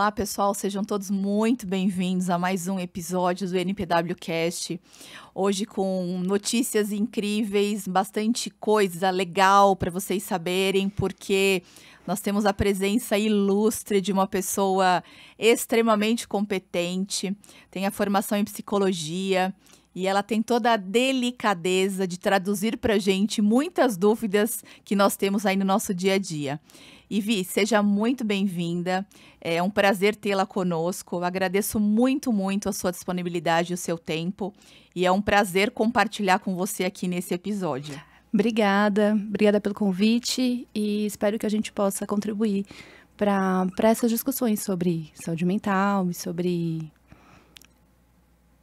Olá, pessoal, sejam todos muito bem-vindos a mais um episódio do NPWcast. Hoje com notícias incríveis, bastante coisa legal para vocês saberem, porque nós temos a presença ilustre de uma pessoa extremamente competente, tem a formação em psicologia e ela tem toda a delicadeza de traduzir para a gente muitas dúvidas que nós temos aí no nosso dia a dia. Ivi, seja muito bem-vinda, é um prazer tê-la conosco, eu agradeço muito, muito a sua disponibilidade e o seu tempo, e é um prazer compartilhar com você aqui nesse episódio. Obrigada pelo convite e espero que a gente possa contribuir para essas discussões sobre saúde mental e sobre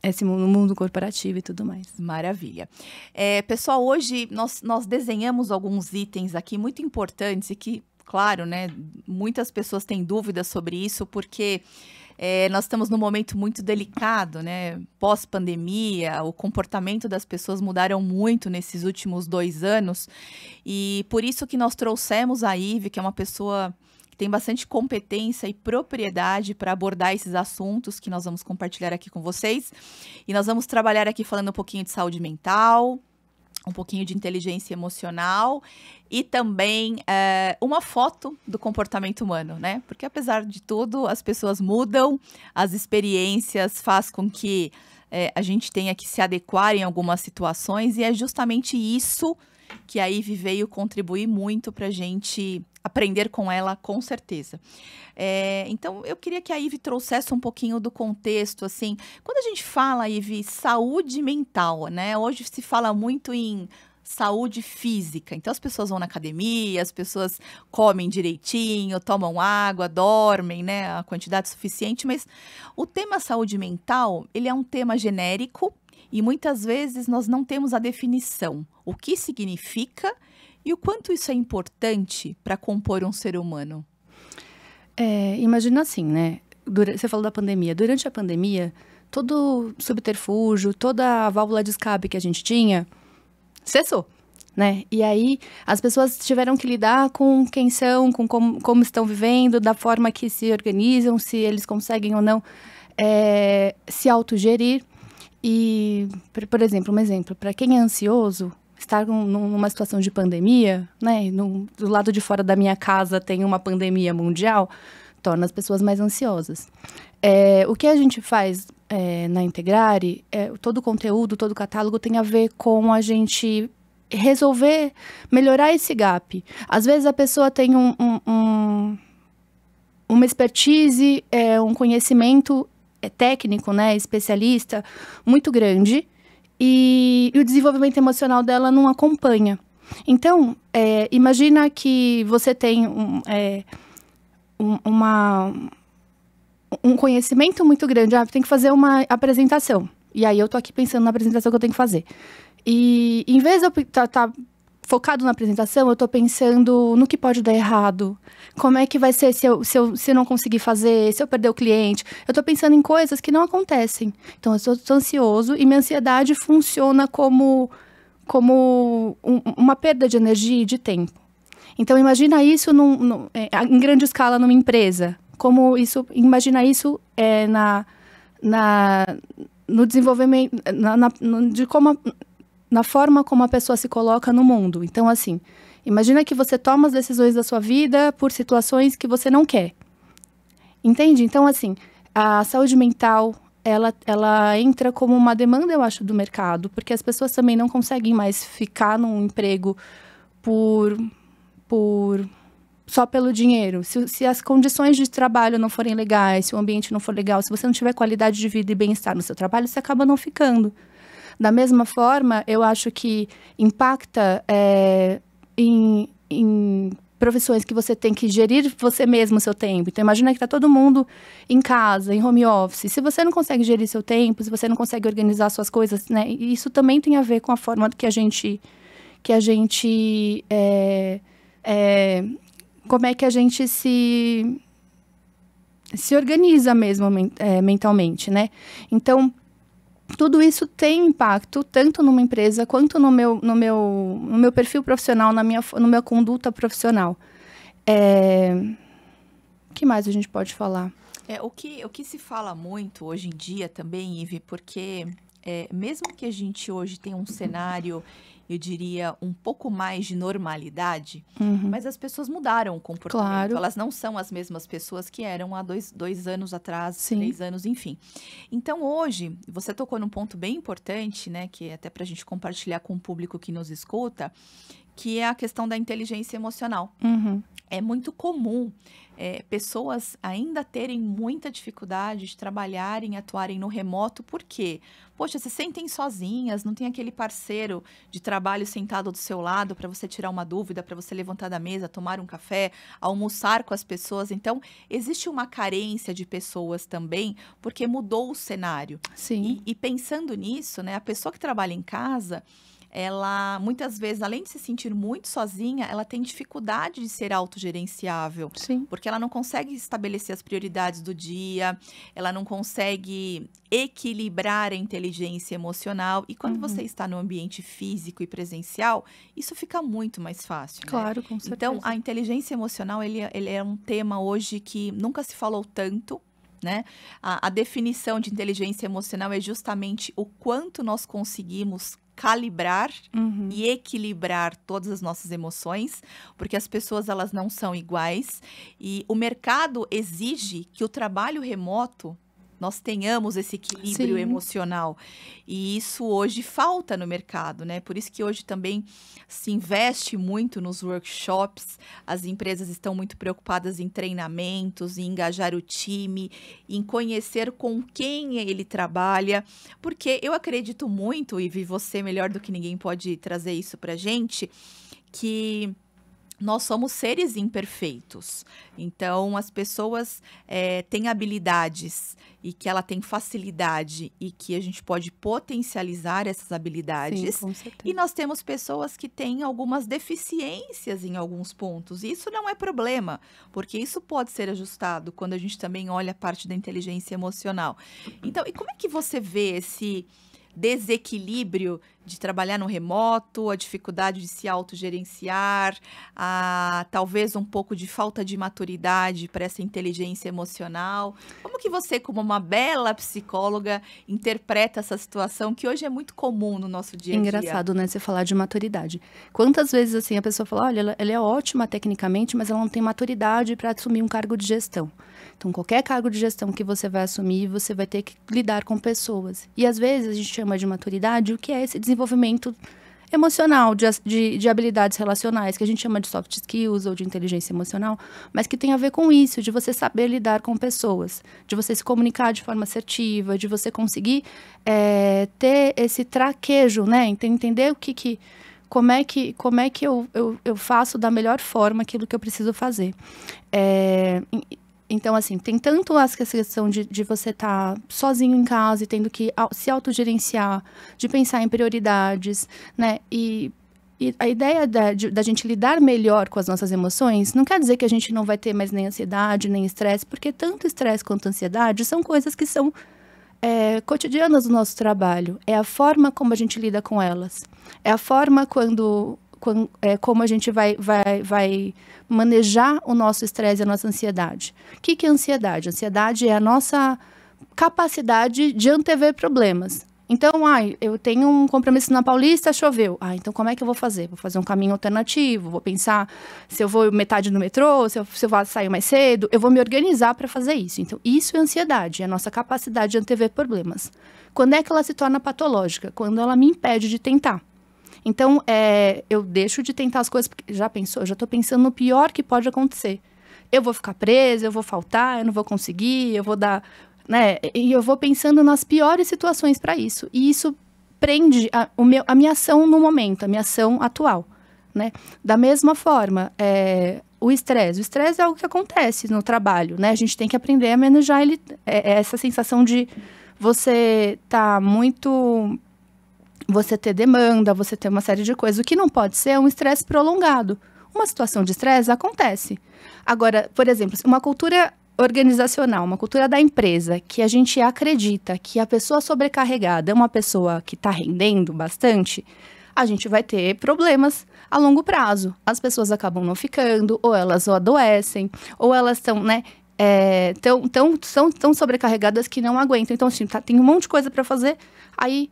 esse mundo corporativo e tudo mais. Maravilha. Pessoal, hoje nós desenhamos alguns itens aqui muito importantes e que, claro, né, muitas pessoas têm dúvidas sobre isso, porque nós estamos num momento muito delicado, né? Pós-pandemia, o comportamento das pessoas mudaram muito nesses últimos 2 anos, e por isso que nós trouxemos a Ive, que é uma pessoa que tem bastante competência e propriedade para abordar esses assuntos que nós vamos compartilhar aqui com vocês. E nós vamos trabalhar aqui falando um pouquinho de saúde mental, um pouquinho de inteligência emocional e também uma foto do comportamento humano, né? Porque apesar de tudo, as pessoas mudam, as experiências faz com que a gente tenha que se adequar em algumas situações e é justamente isso que a Ive veio contribuir muito para a gente aprender com ela, com certeza. Então, eu queria que a Ive trouxesse um pouquinho do contexto, assim, quando a gente fala, Ive, saúde mental, né? Hoje se fala muito em saúde física, então as pessoas vão na academia, as pessoas comem direitinho, tomam água, dormem, né, a quantidade suficiente, mas o tema saúde mental, ele é um tema genérico e muitas vezes nós não temos a definição, o que significa e o quanto isso é importante para compor um ser humano. Imagina assim, né? Você falou da pandemia. Durante a pandemia, todo subterfúgio, toda a válvula de escape que a gente tinha, cessou, né? E aí, as pessoas tiveram que lidar com quem são, com como estão vivendo, da forma que se organizam, se eles conseguem ou não se autogerir. E, por exemplo, para quem é ansioso, estar numa situação de pandemia, né, do lado de fora da minha casa tem uma pandemia mundial, torna as pessoas mais ansiosas. O que a gente faz na Integrare, todo o conteúdo, todo o catálogo tem a ver com a gente resolver, melhorar esse gap. Às vezes a pessoa tem uma expertise, um conhecimento técnico, né, especialista, muito grande, e o desenvolvimento emocional dela não acompanha. Então, imagina que você tem um conhecimento muito grande, tem que fazer uma apresentação. E aí eu tô aqui pensando na apresentação que eu tenho que fazer. E em vez de eu estar focado na apresentação, eu tô pensando no que pode dar errado. Como é que vai ser se eu não conseguir fazer, se eu perder o cliente. Eu tô pensando em coisas que não acontecem. Então, eu tô ansioso e minha ansiedade funciona como uma perda de energia e de tempo. Então, imagina isso em grande escala numa empresa. Imagina isso no desenvolvimento, na forma como a pessoa se coloca no mundo. Então, assim, imagina que você toma as decisões da sua vida por situações que você não quer. Entende? Então, assim, a saúde mental, ela entra como uma demanda, eu acho, do mercado, porque as pessoas também não conseguem mais ficar num emprego só pelo dinheiro. Se as condições de trabalho não forem legais, se o ambiente não for legal, se você não tiver qualidade de vida e bem-estar no seu trabalho, você acaba não ficando. Da mesma forma, eu acho que impacta em profissões que você tem que gerir você mesmo o seu tempo. Então, imagina que está todo mundo em casa, em home office. Se você não consegue gerir seu tempo, se você não consegue organizar suas coisas, né? Isso também tem a ver com a forma que a gente como é que a gente se organiza mesmo mentalmente, né? Então, tudo isso tem impacto tanto numa empresa quanto no meu perfil profissional, na minha conduta profissional. O que mais a gente pode falar? O que se fala muito hoje em dia também, Ive, porque mesmo que a gente hoje tenha um cenário, eu diria, um pouco mais de normalidade, mas as pessoas mudaram o comportamento. Claro. Elas não são as mesmas pessoas que eram há dois anos atrás, Sim. 3 anos, enfim. Então, hoje, você tocou num ponto bem importante, né, que é até para a gente compartilhar com o público que nos escuta, que é a questão da inteligência emocional. É muito comum pessoas ainda terem muita dificuldade de trabalharem, atuarem no remoto, por quê? Poxa, se sentem sozinhas, não tem aquele parceiro de trabalho sentado do seu lado para você tirar uma dúvida, para você levantar da mesa, tomar um café, almoçar com as pessoas. Então, existe uma carência de pessoas também, porque mudou o cenário. Sim. E pensando nisso, né, a pessoa que trabalha em casa, ela muitas vezes, além de se sentir muito sozinha, ela tem dificuldade de ser autogerenciável, Sim. porque ela não consegue estabelecer as prioridades do dia, ela não consegue equilibrar a inteligência emocional. E quando você está no ambiente físico e presencial, isso fica muito mais fácil, né? Claro, com certeza. Então, a inteligência emocional, ele é um tema hoje que nunca se falou tanto, né? A definição de inteligência emocional é justamente o quanto nós conseguimos calibrar e equilibrar todas as nossas emoções, porque as pessoas, elas não são iguais, e o mercado exige que o trabalho remoto nós tenhamos esse equilíbrio Sim. emocional. E isso hoje falta no mercado, né? Por isso que hoje também se investe muito nos workshops, as empresas estão muito preocupadas em treinamentos, em engajar o time, em conhecer com quem ele trabalha, porque eu acredito muito, e você melhor do que ninguém pode trazer isso pra gente, que nós somos seres imperfeitos. Então, as pessoas têm habilidades e que ela tem facilidade e que a gente pode potencializar essas habilidades. Sim, com certeza. E nós temos pessoas que têm algumas deficiências em alguns pontos. E isso não é problema, porque isso pode ser ajustado quando a gente também olha a parte da inteligência emocional. Então, e como é que você vê esse desequilíbrio de trabalhar no remoto, a dificuldade de se autogerenciar, talvez um pouco de falta de maturidade para essa inteligência emocional? Como que você, como uma bela psicóloga, interpreta essa situação que hoje é muito comum no nosso dia a dia? Engraçado, né, você falar de maturidade. Quantas vezes, assim, a pessoa fala, olha, ela é ótima tecnicamente, mas ela não tem maturidade para assumir um cargo de gestão. Então, qualquer cargo de gestão que você vai assumir, você vai ter que lidar com pessoas. E, às vezes, a gente chama de maturidade o que é esse desenvolvimento emocional, de habilidades relacionais, que a gente chama de soft skills ou de inteligência emocional, mas que tem a ver com isso, de você saber lidar com pessoas, de você se comunicar de forma assertiva, de você conseguir ter esse traquejo, né? Entender como é que eu faço da melhor forma aquilo que eu preciso fazer. Então, assim, tem tanto essa questão de você estar sozinho em casa e tendo que se autogerenciar, de pensar em prioridades, né? E a ideia da gente lidar melhor com as nossas emoções não quer dizer que a gente não vai ter mais nem ansiedade, nem estresse, porque tanto estresse quanto ansiedade são coisas que são cotidianas do nosso trabalho. É a forma como a gente lida com elas. É a forma como a gente vai manejar o nosso estresse e a nossa ansiedade. O que é ansiedade? Ansiedade é a nossa capacidade de antever problemas. Então, eu tenho um compromisso na Paulista, choveu. Então como é que eu vou fazer? Vou fazer um caminho alternativo, vou pensar se eu vou metade no metrô, se eu vou sair mais cedo, eu vou me organizar para fazer isso. Então, isso é ansiedade, é a nossa capacidade de antever problemas. Quando é que ela se torna patológica? Quando ela me impede de tentar. Então, eu deixo de tentar as coisas, porque já estou pensando no pior que pode acontecer. Eu vou ficar presa, eu vou faltar, eu não vou conseguir, eu vou dar, né? E eu vou pensando nas piores situações para isso. E isso prende a minha ação no momento, a minha ação atual, né? Da mesma forma, o estresse. O estresse é algo que acontece no trabalho, né? A gente tem que aprender a manejar ele, essa sensação de você tá muito... Você ter demanda, você ter uma série de coisas. O que não pode ser é um estresse prolongado. Uma situação de estresse acontece. Agora, por exemplo, uma cultura organizacional, uma cultura da empresa, que a gente acredita que a pessoa sobrecarregada é uma pessoa que está rendendo bastante, a gente vai ter problemas a longo prazo. As pessoas acabam não ficando, ou elas adoecem, ou elas estão, né? são tão sobrecarregadas que não aguentam. Então, assim, tem um monte de coisa para fazer, aí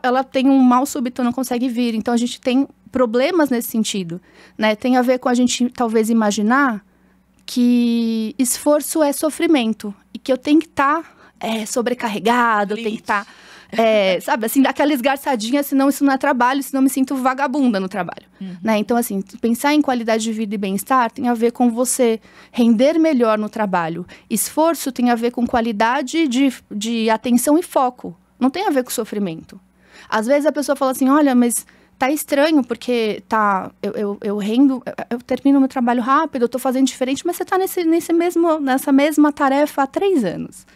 ela tem um mal súbito, não consegue vir. Então, a gente tem problemas nesse sentido, né? Tem a ver com a gente, talvez, imaginar que esforço é sofrimento e que eu tenho que estar sobrecarregado, eu tenho que estar, sabe, assim, dar aquela esgarçadinha, senão isso não é trabalho, senão eu me sinto vagabunda no trabalho, né? Então, assim, pensar em qualidade de vida e bem-estar tem a ver com você render melhor no trabalho. Esforço tem a ver com qualidade de atenção e foco, não tem a ver com sofrimento. Às vezes a pessoa fala assim, olha, mas tá estranho, porque eu rendo, eu termino meu trabalho rápido, eu tô fazendo diferente, mas você tá nessa mesma tarefa há 3 anos.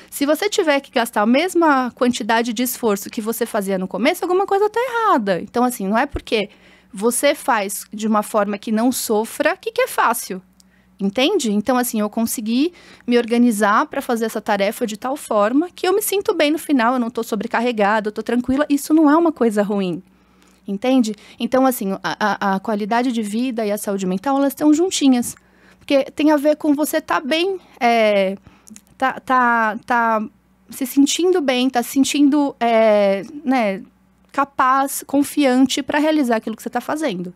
Se você tiver que gastar a mesma quantidade de esforço que você fazia no começo, alguma coisa tá errada. Então, assim, não é porque você faz de uma forma que não sofra que é fácil. Entende? Então, assim, eu consegui me organizar para fazer essa tarefa de tal forma que eu me sinto bem no final, eu não tô sobrecarregada, eu tô tranquila. Isso não é uma coisa ruim. Entende? Então, assim, a qualidade de vida e a saúde mental, elas estão juntinhas. Porque tem a ver com você estar bem, tá se sentindo bem, tá se sentindo, né, capaz, confiante para realizar aquilo que você está fazendo.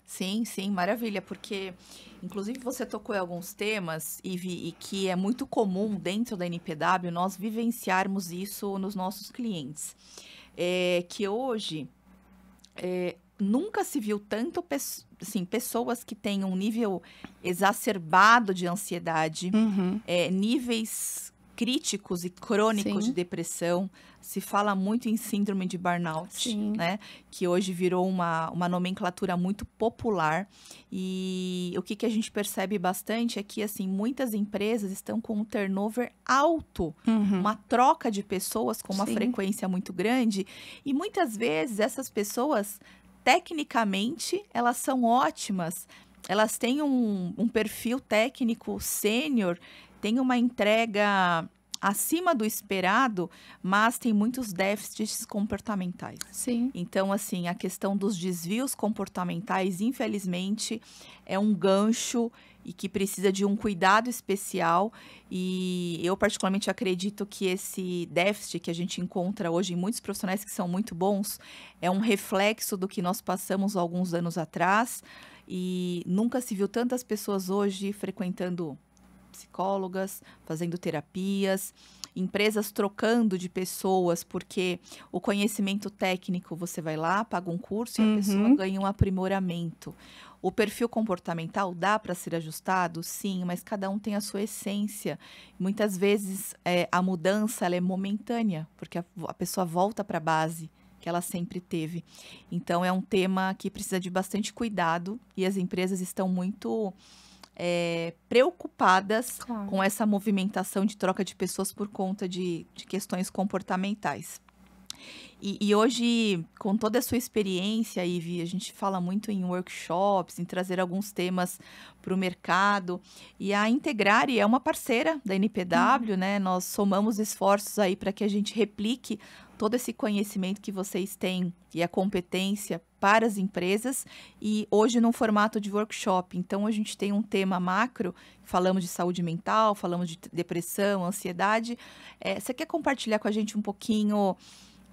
Sim, sim, maravilha, porque, inclusive, você tocou em alguns temas, Ivi, e que é muito comum dentro da NPW nós vivenciarmos isso nos nossos clientes. Que hoje... nunca se viu tanto assim, pessoas que têm um nível exacerbado de ansiedade, níveis críticos e crônicos Sim. de depressão. Se fala muito em síndrome de burnout, Sim. né? Que hoje virou uma nomenclatura muito popular. E o que a gente percebe bastante é que, assim, muitas empresas estão com um turnover alto, uma troca de pessoas com uma Sim. frequência muito grande. E muitas vezes essas pessoas, tecnicamente, elas são ótimas. Elas têm um perfil técnico sênior, têm uma entrega acima do esperado, mas tem muitos déficits comportamentais. Sim. Então, assim, a questão dos desvios comportamentais, infelizmente, é um gancho e que precisa de um cuidado especial. E eu, particularmente, acredito que esse déficit que a gente encontra hoje em muitos profissionais que são muito bons é um reflexo do que nós passamos alguns anos atrás. E nunca se viu tantas pessoas hoje frequentando psicólogas, fazendo terapias, empresas trocando de pessoas, porque o conhecimento técnico, você vai lá, paga um curso e a pessoa ganha um aprimoramento. O perfil comportamental dá para ser ajustado? Sim, mas cada um tem a sua essência. Muitas vezes a mudança ela é momentânea, porque a pessoa volta para a base que ela sempre teve. Então, é um tema que precisa de bastante cuidado e as empresas estão muito preocupadas com essa movimentação de troca de pessoas por conta de questões comportamentais. E hoje, com toda a sua experiência, Ivi, a gente fala muito em workshops, em trazer alguns temas para o mercado. E a Integrare é uma parceira da NPW, né? Nós somamos esforços aí para que a gente replique todo esse conhecimento que vocês têm e a competência para as empresas, e hoje num formato de workshop. Então, a gente tem um tema macro, falamos de saúde mental, falamos de depressão, ansiedade. Você quer compartilhar com a gente um pouquinho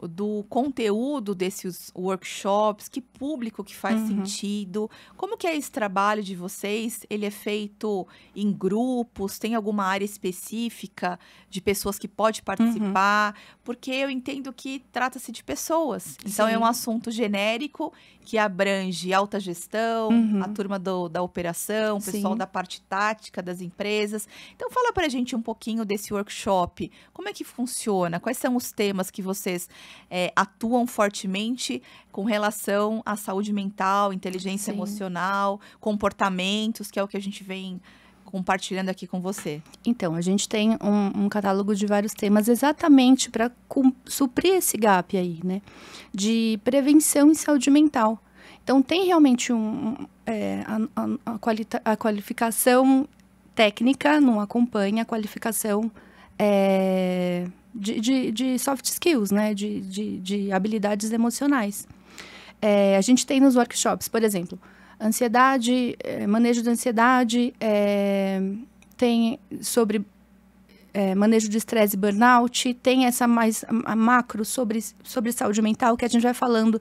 do conteúdo desses workshops, que público que faz sentido, como que é esse trabalho de vocês? Ele é feito em grupos, tem alguma área específica de pessoas que pode participar? Porque eu entendo que trata-se de pessoas, então é um assunto genérico que abrange alta gestão, a turma da operação, o pessoal da parte tática das empresas. Então fala pra gente um pouquinho desse workshop, como é que funciona, quais são os temas que vocês atuam fortemente com relação à saúde mental, inteligência emocional, comportamentos, que é o que a gente vem compartilhando aqui com você. Então, a gente tem um catálogo de vários temas exatamente para suprir esse gap aí, né? De prevenção em saúde mental. Então, tem realmente a qualificação técnica, não acompanha a qualificação de soft skills, né? De habilidades emocionais. A gente tem nos workshops, por exemplo, Ansiedade, manejo de ansiedade, tem sobre manejo de estresse e burnout, tem essa mais a macro sobre saúde mental, que a gente vai falando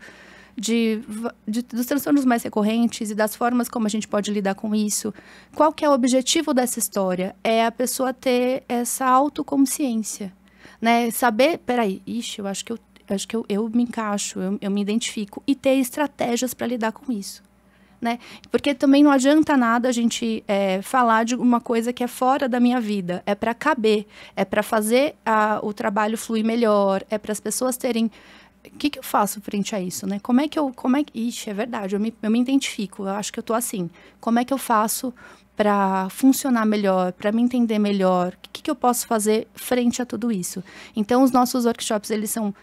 dos transtornos mais recorrentes e das formas como a gente pode lidar com isso. Qual que é o objetivo dessa história? É a pessoa ter essa autoconsciência, né? Saber, peraí, eu acho que eu me encaixo, eu me identifico, e ter estratégias para lidar com isso, né? Porque também não adianta nada a gente falar de uma coisa que é fora da minha vida, é para caber, é para fazer o trabalho fluir melhor, é para as pessoas terem... O que eu faço frente a isso, né? Ixi, é verdade, eu me identifico, eu acho que eu tô assim. Como é que eu faço para funcionar melhor, para me entender melhor? O que eu posso fazer frente a tudo isso? Então, os nossos workshops, eles são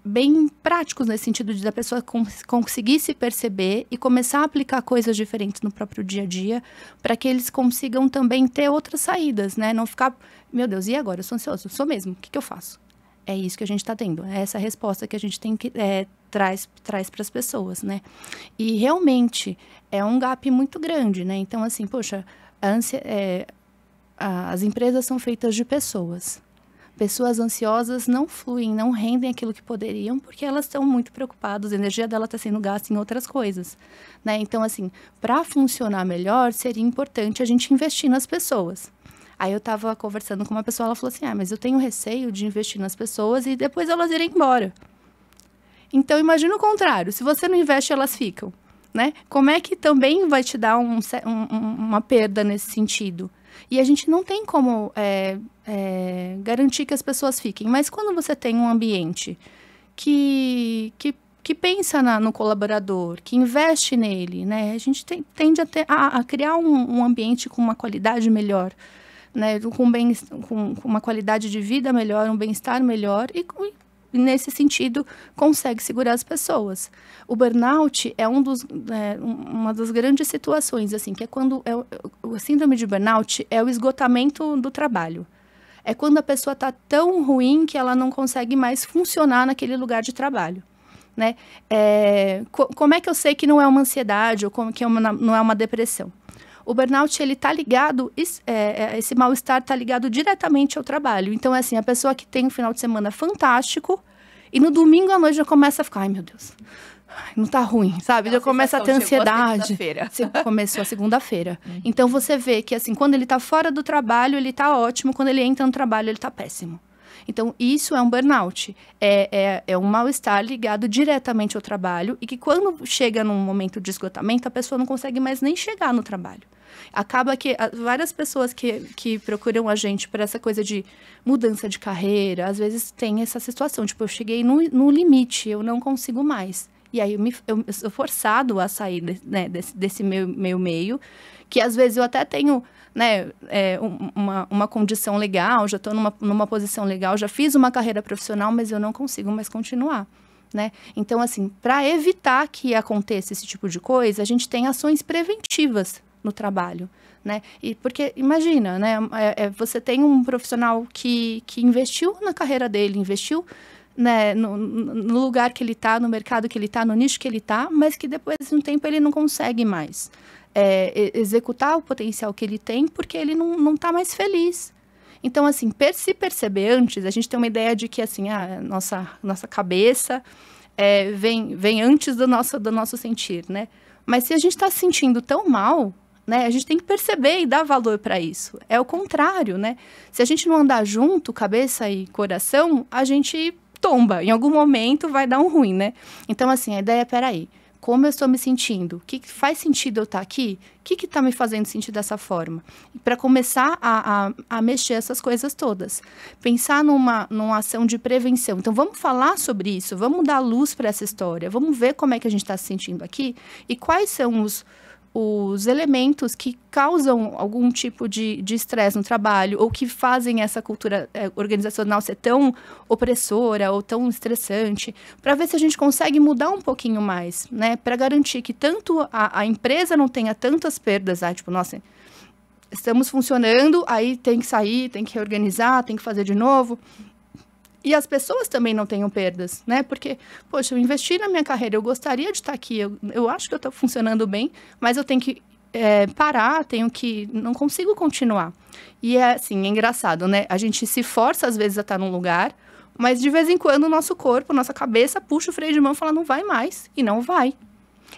bem práticos nesse sentido de da pessoa conseguir se perceber e começar a aplicar coisas diferentes no próprio dia a dia, para que eles consigam também ter outras saídas, né? Não ficar, meu Deus, e agora? Eu sou ansioso, sou mesmo, o que eu faço? É isso que a gente está tendo, é essa resposta que a gente tem que traz para as pessoas, né? E realmente é um gap muito grande, né? Então, assim, poxa, as empresas são feitas de pessoas. Pessoas ansiosas não fluem, não rendem aquilo que poderiam, porque elas estão muito preocupadas, a energia dela está sendo gasta em outras coisas, né? Então, assim, para funcionar melhor, seria importante a gente investir nas pessoas. Aí eu estava conversando com uma pessoa, ela falou assim, mas eu tenho receio de investir nas pessoas e depois elas irem embora. Então, imagina o contrário, se você não investe, elas ficam, né? Como é que também vai te dar uma perda nesse sentido? E a gente não tem como garantir que as pessoas fiquem, mas quando você tem um ambiente que pensa no colaborador, que investe nele, né? A gente tende a criar um ambiente com uma qualidade melhor, né, com uma qualidade de vida melhor, um bem-estar melhor e nesse sentido consegue segurar as pessoas. O burnout é uma das grandes situações, assim, que é quando a síndrome de burnout é o esgotamento do trabalho. É quando a pessoa está tão ruim que ela não consegue mais funcionar naquele lugar de trabalho, né? Como é que eu sei que não é uma ansiedade ou como que não é uma depressão? O burnout, ele tá ligado, esse mal-estar tá ligado diretamente ao trabalho. Então, é assim, a pessoa que tem um final de semana fantástico e no domingo à noite já começa a ficar, ai, meu Deus, não tá ruim, sabe? Já começa a ter ansiedade. Começou a segunda-feira. Então, você vê que, assim, quando ele tá fora do trabalho, ele tá ótimo. Quando ele entra no trabalho, ele tá péssimo. Então, isso é um burnout. É um mal-estar ligado diretamente ao trabalho e que quando chega num momento de esgotamento, a pessoa não consegue mais nem chegar no trabalho. Acaba que várias pessoas que procuram a gente por essa coisa de mudança de carreira, às vezes tem essa situação, tipo, eu cheguei no limite, eu não consigo mais. E aí eu sou forçado a sair desse meu meio, que às vezes eu até tenho, né, uma condição legal, já estou numa posição legal, já fiz uma carreira profissional, mas eu não consigo mais continuar, né? Então, assim, para evitar que aconteça esse tipo de coisa, a gente tem ações preventivas no trabalho, né? E porque, imagina, né, você tem um profissional que investiu na carreira dele, investiu, né, no lugar que ele está, no mercado que ele está, no nicho que ele está, mas que depois de um tempo ele não consegue mais executar o potencial que ele tem porque ele não está mais feliz. Então, assim, se perceber antes, a gente tem uma ideia de que, assim, nossa cabeça vem antes do nosso sentir, né? Mas se a gente está se sentindo tão mal, né, a gente tem que perceber e dar valor para isso. É o contrário, né? Se a gente não andar junto, cabeça e coração, a gente tomba. Em algum momento vai dar um ruim, né? Então, assim, a ideia é, peraí, como eu estou me sentindo? O que faz sentido eu estar aqui? O que está me fazendo sentir dessa forma? Para começar a mexer essas coisas todas. Pensar numa ação de prevenção. Então, vamos falar sobre isso, vamos dar luz para essa história, vamos ver como é que a gente está se sentindo aqui e quais são os elementos que causam algum tipo de estresse no trabalho ou que fazem essa cultura organizacional ser tão opressora ou tão estressante, para ver se a gente consegue mudar um pouquinho mais, né? Para garantir que tanto a empresa não tenha tantas perdas, tipo, nossa, estamos funcionando, aí tem que sair, tem que reorganizar, tem que fazer de novo. E as pessoas também não tenham perdas, né? Porque, poxa, eu investi na minha carreira, eu gostaria de estar aqui, eu acho que eu estou funcionando bem, mas eu tenho que parar, não consigo continuar. E é assim, é engraçado, né? A gente se força às vezes a estar num lugar, mas de vez em quando o nosso corpo, nossa cabeça puxa o freio de mão e fala, não vai mais, e não vai.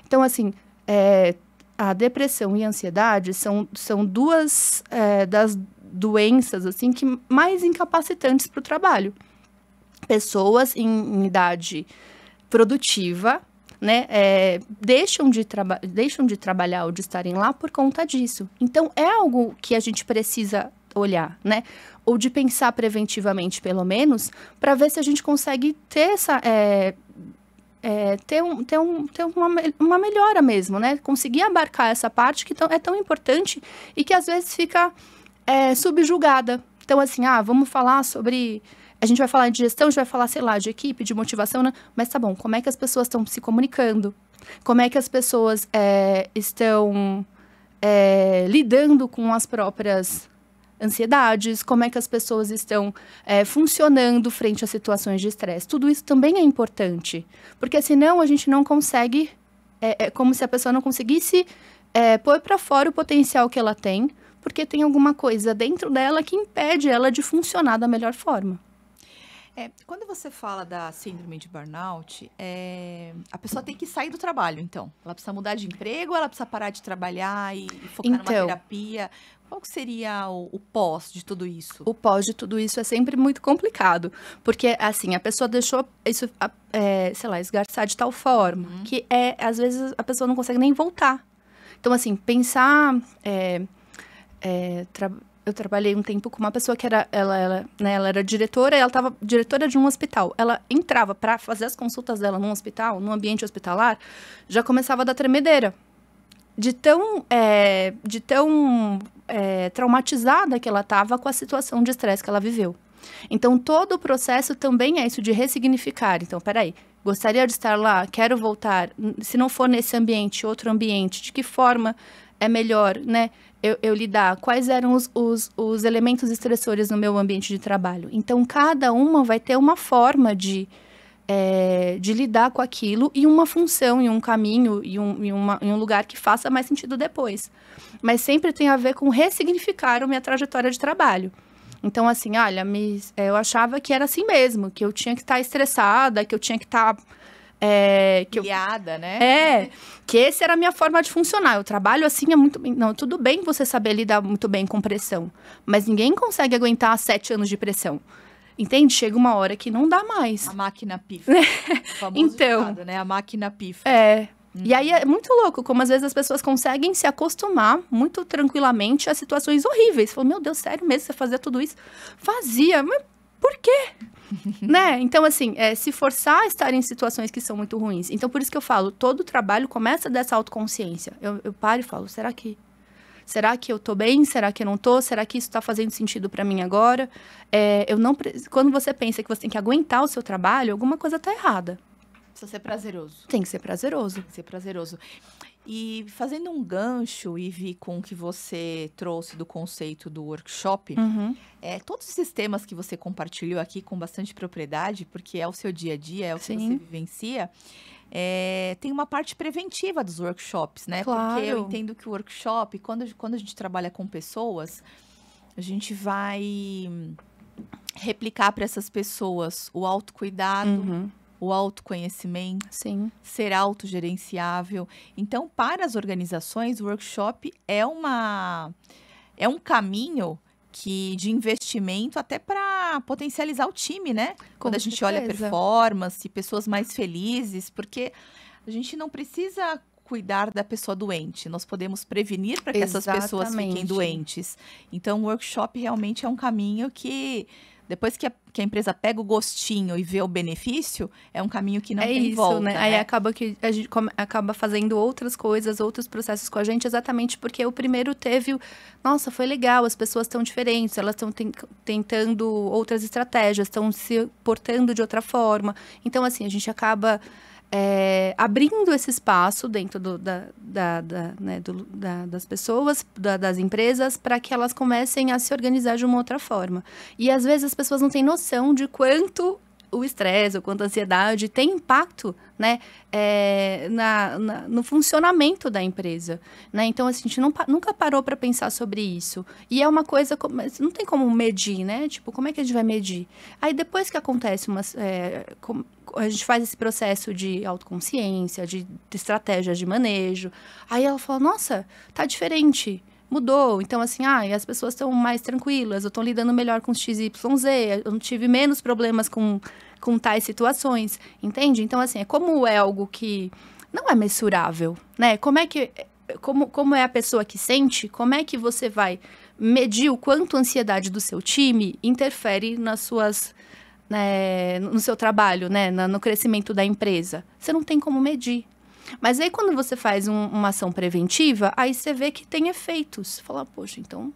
Então, assim, a depressão e a ansiedade são duas das doenças, assim, que mais incapacitantes para o trabalho. Pessoas em idade produtiva, né, deixam de trabalhar ou de estarem lá por conta disso. Então, é algo que a gente precisa olhar, né? Ou de pensar preventivamente, pelo menos, para ver se a gente consegue ter ter uma melhora mesmo, né? Conseguir abarcar essa parte que é tão importante e que às vezes fica subjugada. Então, assim, vamos falar sobre... A gente vai falar de gestão, a gente vai falar, sei lá, de equipe, de motivação, né? Mas tá bom, como é que as pessoas estão se comunicando? Como é que as pessoas estão lidando com as próprias ansiedades? Como é que as pessoas estão funcionando frente a situações de estresse? Tudo isso também é importante, porque senão a gente não consegue... É como se a pessoa não conseguisse pôr para fora o potencial que ela tem, porque tem alguma coisa dentro dela que impede ela de funcionar da melhor forma. Quando você fala da síndrome de burnout, a pessoa tem que sair do trabalho, então. Ela precisa mudar de emprego, ela precisa parar de trabalhar e focar numa terapia. Qual que seria o pós de tudo isso? O pós de tudo isso é sempre muito complicado. Porque, assim, a pessoa deixou isso, sei lá, esgarçar de tal forma que, às vezes, a pessoa não consegue nem voltar. Então, assim, pensar... Eu trabalhei um tempo com uma pessoa que ela era diretora, e ela estava diretora de um hospital. Ela entrava para fazer as consultas dela num hospital, num ambiente hospitalar, já começava a dar tremedeira. De tão traumatizada que ela estava com a situação de estresse que ela viveu. Então, todo o processo também é isso de ressignificar. Então, peraí, gostaria de estar lá, quero voltar. Se não for nesse ambiente, outro ambiente, de que forma é melhor, né? Eu lidar, quais eram os elementos estressores no meu ambiente de trabalho. Então, cada uma vai ter uma forma de lidar com aquilo e uma função, e um caminho, e um lugar que faça mais sentido depois. Mas sempre tem a ver com ressignificar a minha trajetória de trabalho. Então, assim, olha, eu achava que era assim mesmo, que eu tinha que estar estressada, que eu tinha que estar... Guiada, né? Que essa era a minha forma de funcionar. Eu trabalho assim, é muito bem. Não, tudo bem você saber lidar muito bem com pressão, mas ninguém consegue aguentar 7 anos de pressão. Entende? Chega uma hora que não dá mais. A máquina pifa. O famoso ditado, né? A máquina pifa. E aí é muito louco como às vezes as pessoas conseguem se acostumar muito tranquilamente a situações horríveis. Falam, meu Deus, sério mesmo? Você fazia tudo isso? Fazia, mas por quê? Né? Então, assim, se forçar a estar em situações que são muito ruins. Então, por isso que eu falo, todo trabalho começa dessa autoconsciência. Eu paro e falo, será que eu tô bem? Será que eu não tô? Será que isso tá fazendo sentido para mim agora? Quando você pensa que você tem que aguentar o seu trabalho, alguma coisa tá errada. Precisa ser prazeroso. Tem que ser prazeroso. Tem que ser prazeroso. E fazendo um gancho, Ivi, com o que você trouxe do conceito do workshop, todos esses temas que você compartilhou aqui com bastante propriedade, porque é o seu dia a dia, é o que você vivencia, tem uma parte preventiva dos workshops, né? Claro. Porque eu entendo que o workshop, quando a gente trabalha com pessoas, a gente vai replicar para essas pessoas o autocuidado, o autoconhecimento, ser autogerenciável. Então, para as organizações, o workshop é um caminho de investimento até para potencializar o time, né? Quando a gente olha performance, pessoas mais felizes, porque a gente não precisa cuidar da pessoa doente. Nós podemos prevenir para que essas pessoas fiquem doentes. Então, o workshop realmente é um caminho que... Depois que a empresa pega o gostinho e vê o benefício, é um caminho que não tem volta, né? Aí acaba que a gente acaba fazendo outras coisas, outros processos com a gente, exatamente porque o primeiro teve nossa, foi legal, as pessoas estão diferentes, elas estão tentando outras estratégias, estão se portando de outra forma. Então, assim, a gente acaba abrindo esse espaço dentro das pessoas, das empresas, para que elas comecem a se organizar de uma outra forma. E às vezes as pessoas não têm noção de quanto o estresse ou quanto a ansiedade tem impacto, né, no funcionamento da empresa, né? Então, assim, a gente nunca parou para pensar sobre isso. E é uma coisa, não tem como medir, né? Tipo, como é que a gente vai medir? Aí, depois que acontece a gente faz esse processo de autoconsciência, de estratégias de manejo, aí ela fala, nossa, tá diferente. Mudou, então assim, as pessoas estão mais tranquilas, eu estou lidando melhor com os XYZ, eu não tive menos problemas com tais situações, entende? Então assim, como é algo que não é mensurável, né? Como é a pessoa que sente, como é que você vai medir o quanto a ansiedade do seu time interfere nas suas, no seu trabalho, né? No crescimento da empresa? Você não tem como medir. Mas aí, quando você faz uma ação preventiva, aí você vê que tem efeitos. Você fala, poxa, então,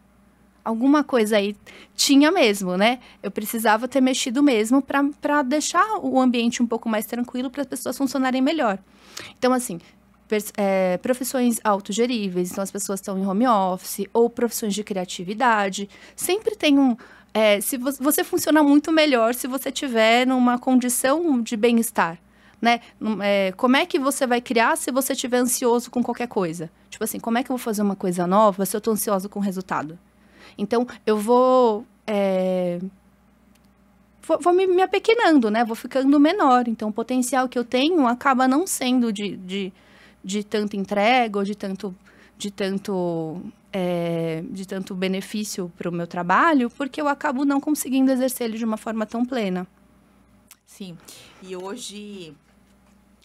alguma coisa aí tinha mesmo, né? Eu precisava ter mexido mesmo para deixar o ambiente um pouco mais tranquilo para as pessoas funcionarem melhor. Então, assim, profissões autogeríveis, então as pessoas estão em home office, ou profissões de criatividade, sempre tem se você funciona muito melhor se você tiver numa condição de bem-estar. Né? Como é que você vai criar se você estiver ansioso com qualquer coisa? Tipo assim, como é que eu vou fazer uma coisa nova se eu estou ansioso com o resultado? Então, eu vou me apequenando, né? Vou ficando menor. Então, o potencial que eu tenho acaba não sendo de tanta entrega ou de tanto benefício para o meu trabalho, porque eu acabo não conseguindo exercer ele de uma forma tão plena. Sim, e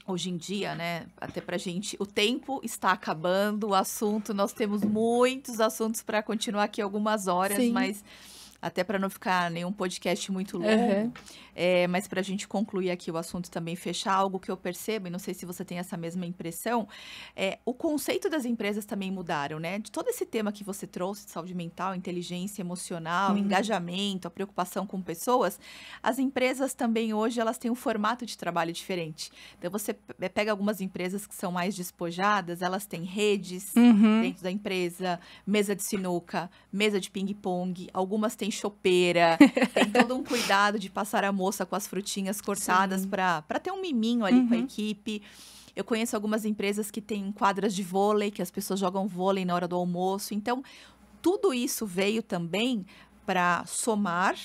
hoje em dia, né, até pra gente, o tempo está acabando, o assunto, nós temos muitos assuntos para continuar aqui algumas horas, Sim. Mas até para não ficar nenhum podcast muito longo, mas para a gente concluir aqui o assunto também, fechar algo que eu percebo, e não sei se você tem essa mesma impressão, o conceito das empresas também mudaram, né? De todo esse tema que você trouxe, de saúde mental, inteligência emocional, engajamento, a preocupação com pessoas, as empresas também hoje, elas têm um formato de trabalho diferente. Então, você pega algumas empresas que são mais despojadas, elas têm redes dentro da empresa, mesa de sinuca, mesa de ping-pong, algumas têm chopeira, tem todo um cuidado de passar a moça com as frutinhas cortadas para ter um miminho ali com a equipe. Eu conheço algumas empresas que têm quadras de vôlei, que as pessoas jogam vôlei na hora do almoço. Então, tudo isso veio também para somar,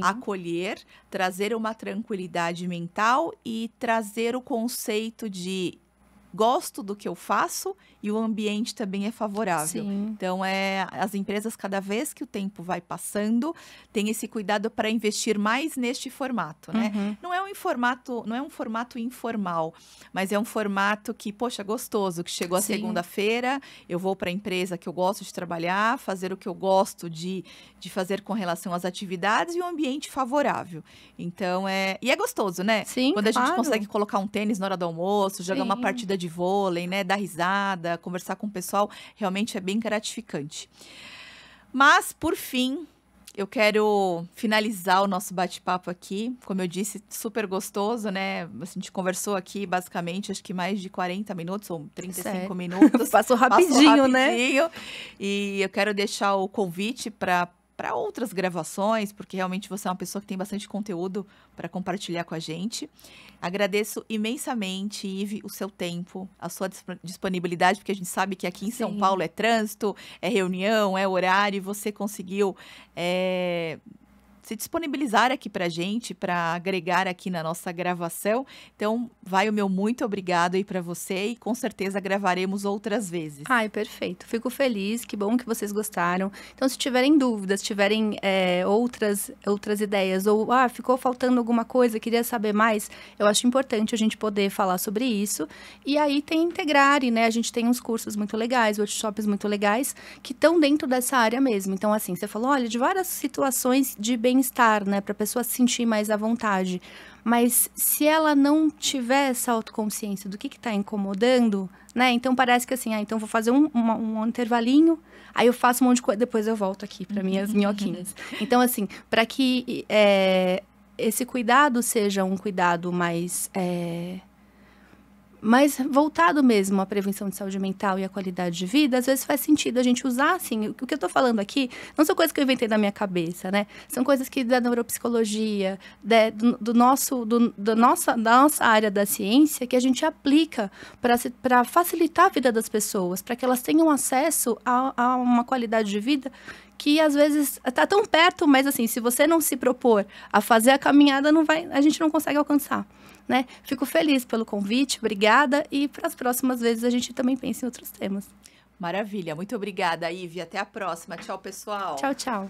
acolher, trazer uma tranquilidade mental e trazer o conceito de gosto do que eu faço e o ambiente também é favorável. Sim. Então, as empresas, cada vez que o tempo vai passando, têm esse cuidado para investir mais neste formato, né? Não é um formato informal, mas é um formato que, poxa, gostoso, que chegou a segunda-feira, eu vou para a empresa que eu gosto de trabalhar, fazer o que eu gosto de fazer com relação às atividades e um ambiente favorável. Então, e é gostoso, né? Sim, quando a gente consegue colocar um tênis na hora do almoço, jogar uma partida de vôlei, né? Dar risada, conversar com o pessoal, realmente é bem gratificante. Mas, por fim, eu quero finalizar o nosso bate-papo aqui. Como eu disse, super gostoso, né? A gente conversou aqui, basicamente, acho que mais de 40 minutos, ou 35 minutos. Passou rapidinho, né? E eu quero deixar o convite para outras gravações, porque realmente você é uma pessoa que tem bastante conteúdo para compartilhar com a gente. Agradeço imensamente, Ive, o seu tempo, a sua disponibilidade, porque a gente sabe que aqui em São Paulo é trânsito, é reunião, é horário, e você conseguiu se disponibilizar aqui para a gente, para agregar aqui na nossa gravação. Então, vai o meu muito obrigado aí para você e com certeza gravaremos outras vezes. Ai, perfeito. Fico feliz, que bom que vocês gostaram. Então, se tiverem dúvidas, tiverem outras ideias, ou ficou faltando alguma coisa, queria saber mais, eu acho importante a gente poder falar sobre isso. E aí tem Integrare, né? A gente tem uns cursos muito legais, workshops muito legais, que estão dentro dessa área mesmo. Então, assim, você falou, olha, de várias situações de bem-estar, né? Para a pessoa se sentir mais à vontade. Mas se ela não tiver essa autoconsciência do que está incomodando, né? Então parece que assim, então vou fazer um intervalinho, aí eu faço um monte de coisa, depois eu volto aqui para minhas minhoquinhas. Então, assim, para que esse cuidado seja um cuidado mais Mas voltado mesmo à prevenção de saúde mental e à qualidade de vida, às vezes faz sentido a gente usar, assim, o que eu estou falando aqui não são coisas que eu inventei da minha cabeça, né? São coisas que da neuropsicologia, da nossa área da ciência, que a gente aplica para facilitar a vida das pessoas, para que elas tenham acesso a uma qualidade de vida que às vezes está tão perto, mas assim, se você não se propor a fazer a caminhada, a gente não consegue alcançar. Né? Fico feliz pelo convite, obrigada, e para as próximas vezes a gente também pensa em outros temas. Maravilha, muito obrigada, Ive. Até a próxima. Tchau, pessoal. Tchau, tchau.